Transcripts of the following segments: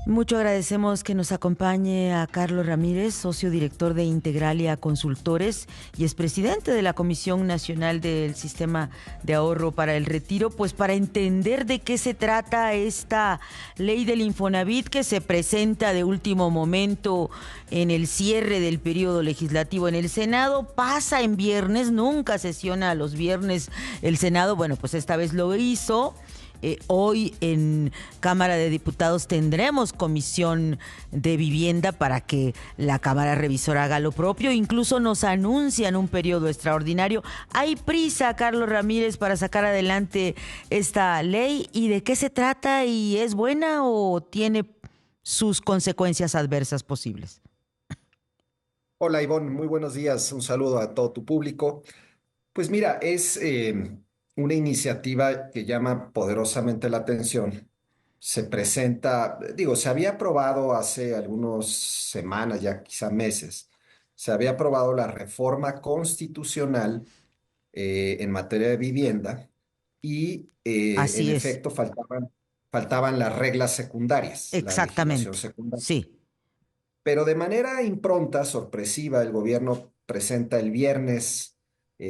Mucho agradecemos que nos acompañe a Carlos Ramírez, socio director de Integralia Consultores y expresidente de la Comisión Nacional del Sistema de Ahorro para el Retiro, pues para entender de qué se trata esta ley del Infonavit que se presenta de último momento en el cierre del periodo legislativo en el Senado. Pasa en viernes, nunca sesiona los viernes el Senado, bueno, pues esta vez lo hizo. Hoy en Cámara de Diputados tendremos comisión de vivienda para que la Cámara Revisora haga lo propio. Incluso nos anuncian un periodo extraordinario. ¿Hay prisa, Carlos Ramírez, para sacar adelante esta ley? ¿Y de qué se trata? ¿Y es buena o tiene sus consecuencias adversas posibles? Hola Ivonne, muy buenos días. Un saludo a todo tu público. Pues mira, es una iniciativa que llama poderosamente la atención. Se presenta, digo, se había aprobado hace algunas semanas, ya quizá meses, se había aprobado la reforma constitucional en materia de vivienda y en Así es, efecto faltaban las reglas secundarias, la legislación exactamente. secundaria. Sí, Pero de manera impronta, sorpresiva, el gobierno presenta el viernes,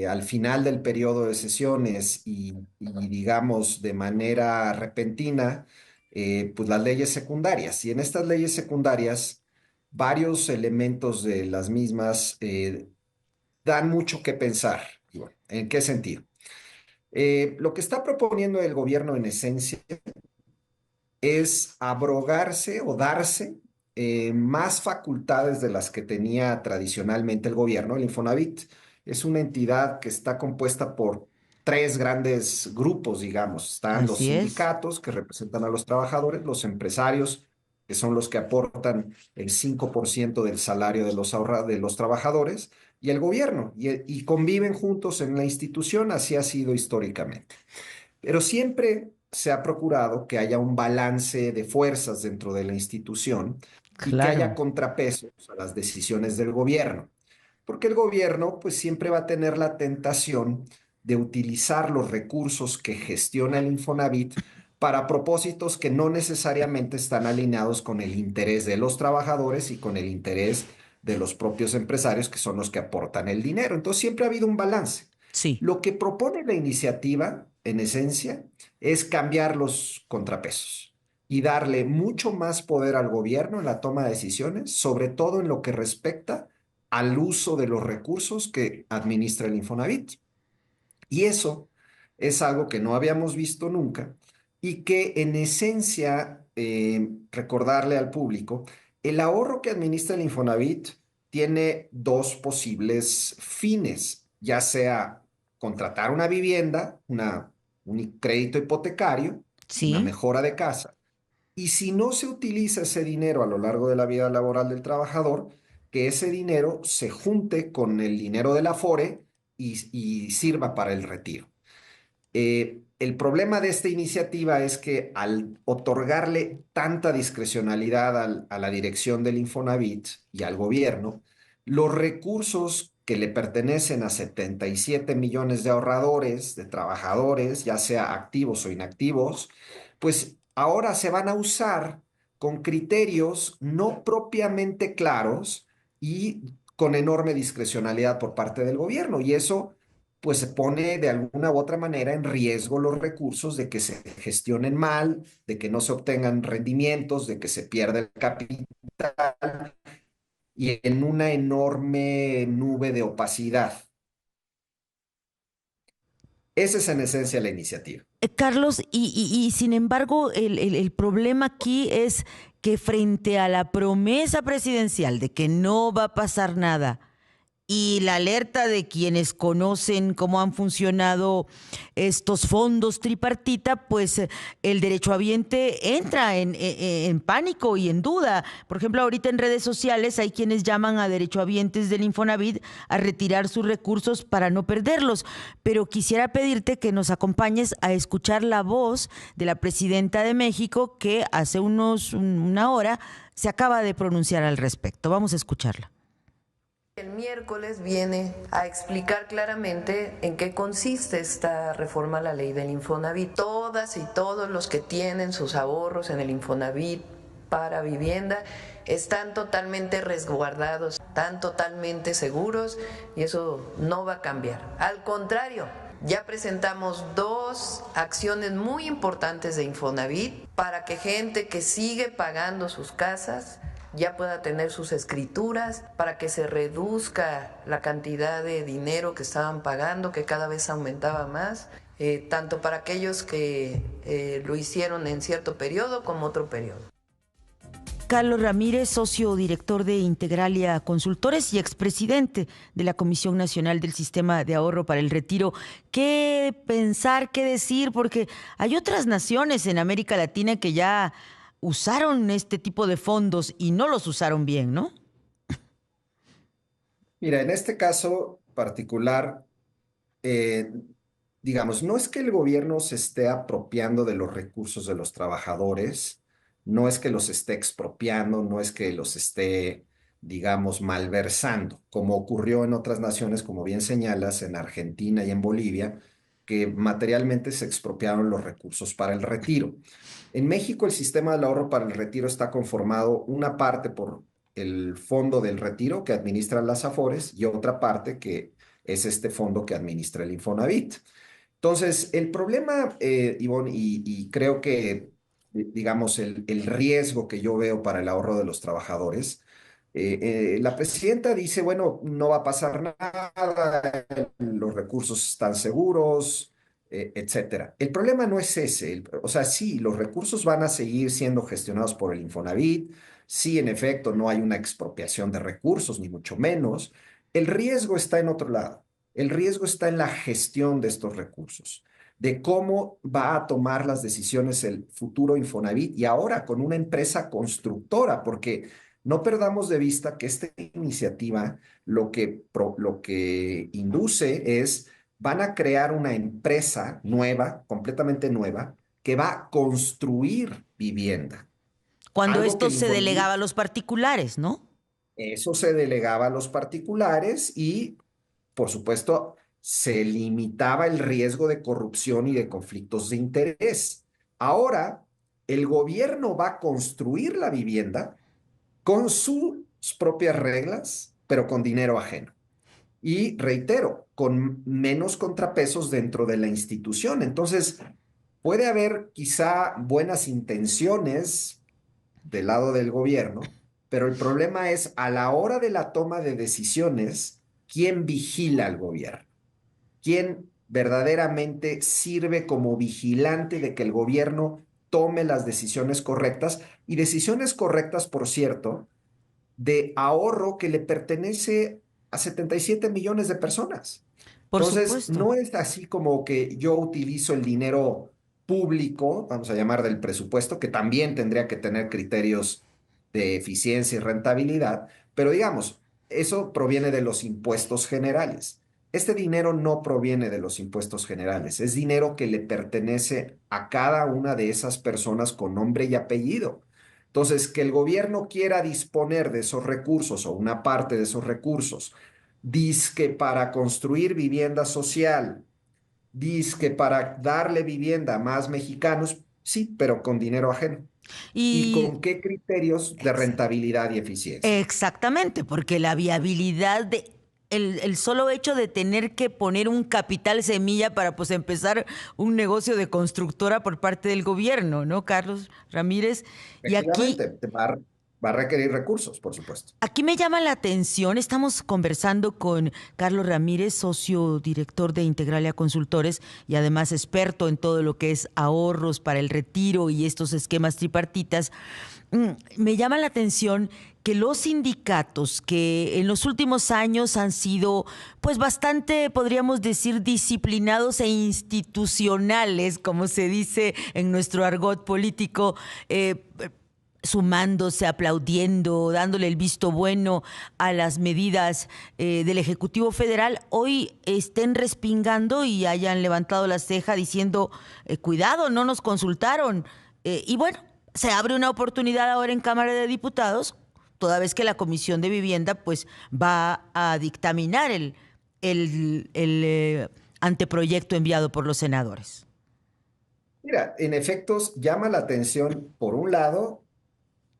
al final del periodo de sesiones digamos, de manera repentina, pues las leyes secundarias. Y en estas leyes secundarias, varios elementos de las mismas dan mucho que pensar. Y bueno, ¿en qué sentido? Lo que está proponiendo el gobierno en esencia es abrogarse o darse más facultades de las que tenía tradicionalmente el gobierno. El Infonavit es una entidad que está compuesta por tres grandes grupos, digamos. Están los así es. sindicatos que representan a los trabajadores, los empresarios, que son los que aportan el 5% del salario de los trabajadores, y el gobierno, y conviven juntos en la institución, así ha sido históricamente. Pero siempre se ha procurado que haya un balance de fuerzas dentro de la institución y que haya Claro. contrapesos a las decisiones del gobierno, porque el gobierno pues siempre va a tener la tentación de utilizar los recursos que gestiona el Infonavit para propósitos que no necesariamente están alineados con el interés de los trabajadores y con el interés de los propios empresarios, que son los que aportan el dinero. Entonces siempre ha habido un balance. Sí. Lo que propone la iniciativa, en esencia, es cambiar los contrapesos y darle mucho más poder al gobierno en la toma de decisiones, sobre todo en lo que respecta al uso de los recursos que administra el Infonavit. Y eso es algo que no habíamos visto nunca y que en esencia, recordarle al público, el ahorro que administra el Infonavit tiene dos posibles fines, ya sea contratar una vivienda, un crédito hipotecario, una Sí. mejora de casa, y si no se utiliza ese dinero a lo largo de la vida laboral del trabajador, que ese dinero se junte con el dinero del Afore y sirva para el retiro. El problema de esta iniciativa es que al otorgarle tanta discrecionalidad a la dirección del Infonavit y al gobierno, los recursos que le pertenecen a 77 millones de ahorradores, de trabajadores, ya sea activos o inactivos, pues ahora se van a usar con criterios no propiamente claros y con enorme discrecionalidad por parte del gobierno. Y eso pues se pone de alguna u otra manera en riesgo los recursos de que se gestionen mal, de que no se obtengan rendimientos, de que se pierda el capital y en una enorme nube de opacidad. Esa es en esencia la iniciativa. Carlos, y sin embargo, el problema aquí es que frente a la promesa presidencial de que no va a pasar nada y la alerta de quienes conocen cómo han funcionado estos fondos tripartita, pues el derechohabiente entra en pánico y en duda. Por ejemplo, ahorita en redes sociales hay quienes llaman a derechohabientes del Infonavit a retirar sus recursos para no perderlos. Pero quisiera pedirte que nos acompañes a escuchar la voz de la presidenta de México que hace una hora se acaba de pronunciar al respecto. Vamos a escucharla. El miércoles viene a explicar claramente en qué consiste esta reforma a la ley del Infonavit. Todas y todos los que tienen sus ahorros en el Infonavit para vivienda están totalmente resguardados, están totalmente seguros y eso no va a cambiar. Al contrario, ya presentamos 2 acciones muy importantes de Infonavit para que gente que sigue pagando sus casas ya pueda tener sus escrituras, para que se reduzca la cantidad de dinero que estaban pagando, que cada vez aumentaba más, tanto para aquellos que lo hicieron en cierto periodo como otro periodo. Carlos Ramírez, socio director de Integralia Consultores y expresidente de la Comisión Nacional del Sistema de Ahorro para el Retiro. ¿Qué pensar, qué decir? Porque hay otras naciones en América Latina que ya usaron este tipo de fondos y no los usaron bien, ¿no? Mira, en este caso particular, eh, digamos, no es que el gobierno se esté apropiando de los recursos de los trabajadores, no es que los esté expropiando, no es que los esté, digamos, malversando, como ocurrió en otras naciones, como bien señalas, en Argentina y en Bolivia, que materialmente se expropiaron los recursos para el retiro. En México, el sistema del ahorro para el retiro está conformado una parte por el fondo del retiro que administran las Afores y otra parte que es este fondo que administra el Infonavit. Entonces, el problema, Ivonne, y creo que, digamos, el riesgo que yo veo para el ahorro de los trabajadores, la presidenta dice, bueno, no va a pasar nada, los recursos están seguros, etcétera. El problema no es ese, o sea, sí, los recursos van a seguir siendo gestionados por el Infonavit, sí, en efecto, no hay una expropiación de recursos, ni mucho menos. El riesgo está en otro lado. El riesgo está en la gestión de estos recursos, de cómo va a tomar las decisiones el futuro Infonavit y ahora con una empresa constructora, porque no perdamos de vista que esta iniciativa lo que induce es, van a crear una empresa nueva, completamente nueva, que va a construir vivienda. Cuando Algo que esto el se Infonavit, delegaba a los particulares, ¿no? eso se delegaba a los particulares y, por supuesto, se limitaba el riesgo de corrupción y de conflictos de interés. Ahora, el gobierno va a construir la vivienda con sus propias reglas, pero con dinero ajeno. Y reitero, con menos contrapesos dentro de la institución. Entonces, puede haber quizá buenas intenciones del lado del gobierno, pero el problema es a la hora de la toma de decisiones, ¿quién vigila al gobierno? ¿Quién verdaderamente sirve como vigilante de que el gobierno tome las decisiones correctas? Y decisiones correctas, por cierto, de ahorro que le pertenece a 77 millones de personas. Por Entonces, supuesto. no es así como que yo utilizo el dinero público, vamos a llamar del presupuesto, que también tendría que tener criterios de eficiencia y rentabilidad, pero digamos, eso proviene de los impuestos generales. Este dinero no proviene de los impuestos generales, es dinero que le pertenece a cada una de esas personas con nombre y apellido. Entonces, que el gobierno quiera disponer de esos recursos o una parte de esos recursos, dizque para construir vivienda social, dizque para darle vivienda a más mexicanos, sí, pero con dinero ajeno. ¿Y Y con qué criterios de rentabilidad y eficiencia? exactamente, porque la viabilidad de el solo hecho de tener que poner un capital semilla para pues empezar un negocio de constructora por parte del gobierno, ¿no, Carlos Ramírez? Y aquí Efectivamente, va a requerir recursos, por supuesto. Aquí me llama la atención, estamos conversando con Carlos Ramírez, socio director de Integralia Consultores y además experto en todo lo que es ahorros para el retiro y estos esquemas tripartitas. Me llama la atención que los sindicatos que en los últimos años han sido pues bastante, podríamos decir, disciplinados e institucionales, como se dice en nuestro argot político, sumándose, aplaudiendo, dándole el visto bueno a las medidas del Ejecutivo Federal, hoy estén respingando y hayan levantado la ceja diciendo, cuidado, no nos consultaron. Y bueno, se abre una oportunidad ahora en Cámara de Diputados, toda vez que la Comisión de Vivienda pues va a dictaminar el anteproyecto enviado por los senadores. Mira, en efectos, llama la atención, por un lado,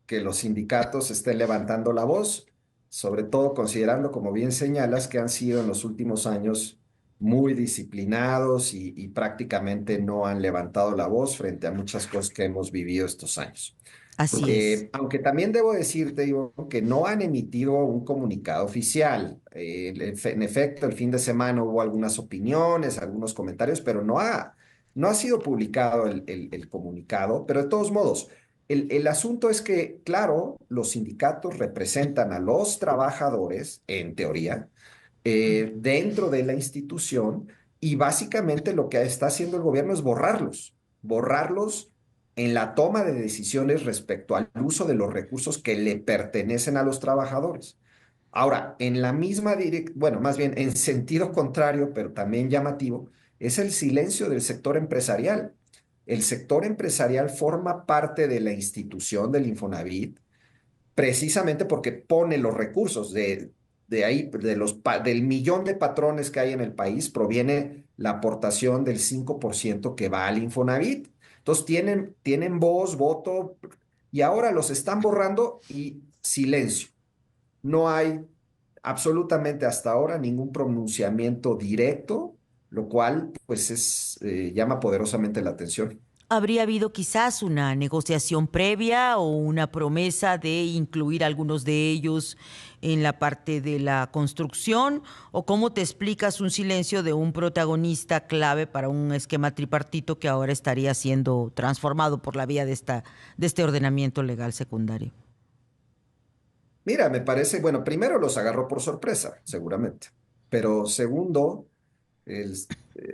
que los sindicatos estén levantando la voz, sobre todo considerando, como bien señalas, que han sido en los últimos años muy disciplinados y prácticamente no han levantado la voz frente a muchas cosas que hemos vivido estos años. Así es. Aunque también debo decirte, Ivonne, que no han emitido un comunicado oficial. En efecto, el fin de semana hubo algunas opiniones, algunos comentarios, pero no ha sido publicado el comunicado. Pero de todos modos, el asunto es que, claro, los sindicatos representan a los trabajadores, en teoría, dentro de la institución, y básicamente lo que está haciendo el gobierno es borrarlos en la toma de decisiones respecto al uso de los recursos que le pertenecen a los trabajadores. Ahora, en la misma dirección, bueno, más bien en sentido contrario, pero también llamativo, es el silencio del sector empresarial. El sector empresarial forma parte de la institución del Infonavit precisamente porque pone los recursos de ahí, del millón de patrones que hay en el país, proviene la aportación del 5% que va al Infonavit. Entonces tienen voz, voto, y ahora los están borrando y silencio. No hay absolutamente hasta ahora ningún pronunciamiento directo, lo cual pues llama poderosamente la atención. ¿Habría habido quizás una negociación previa o una promesa de incluir algunos de ellos en la parte de la construcción? ¿O cómo te explicas un silencio de un protagonista clave para un esquema tripartito que ahora estaría siendo transformado por la vía de este ordenamiento legal secundario? Mira, me parece, bueno, primero los agarró por sorpresa, seguramente, pero segundo,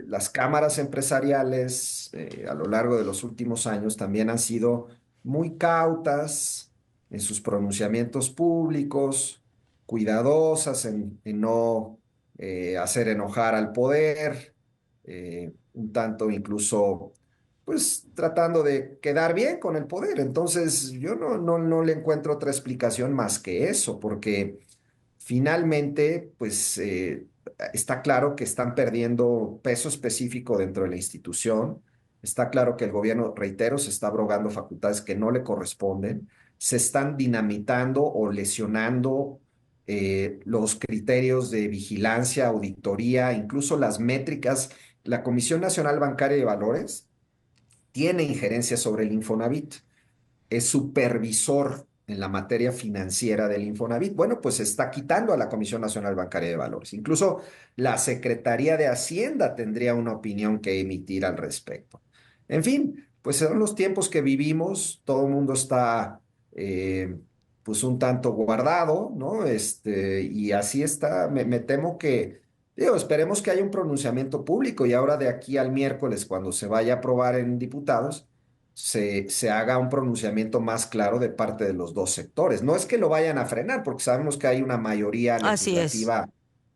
las cámaras empresariales a lo largo de los últimos años también han sido muy cautas en sus pronunciamientos públicos, cuidadosas en no hacer enojar al poder, un tanto incluso, pues tratando de quedar bien con el poder. Entonces, yo no le encuentro otra explicación más que eso, porque finalmente, pues está claro que están perdiendo peso específico dentro de la institución. Está claro que el gobierno, reitero, se está abrogando facultades que no le corresponden. Se están dinamitando o lesionando los criterios de vigilancia, auditoría, incluso las métricas. La Comisión Nacional Bancaria de Valores tiene injerencia sobre el Infonavit, es supervisor en la materia financiera del Infonavit. Bueno, pues se está quitando a la Comisión Nacional Bancaria de Valores. Incluso la Secretaría de Hacienda tendría una opinión que emitir al respecto. En fin, pues son los tiempos que vivimos, todo el mundo está pues un tanto guardado, ¿no? Y así está, me temo que, digo, esperemos que haya un pronunciamiento público y ahora de aquí al miércoles, cuando se vaya a aprobar en diputados, se haga un pronunciamiento más claro de parte de los dos sectores. No es que lo vayan a frenar, porque sabemos que hay una mayoría Así es. legislativa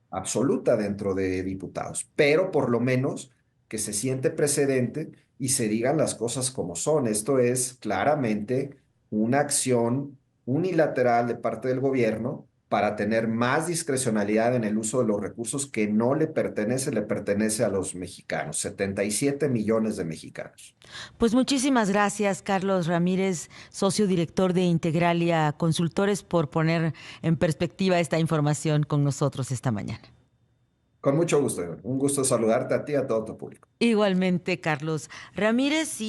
absoluta dentro de diputados, pero por lo menos que se siente precedente y se digan las cosas como son. Esto es claramente una acción unilateral de parte del gobierno para tener más discrecionalidad en el uso de los recursos que no le pertenece a los mexicanos, 77 millones de mexicanos. Pues muchísimas gracias, Carlos Ramírez, socio director de Integralia Consultores, por poner en perspectiva esta información con nosotros esta mañana. Con mucho gusto, Iván. Un gusto saludarte a ti y a todo tu público. Igualmente, Carlos Ramírez.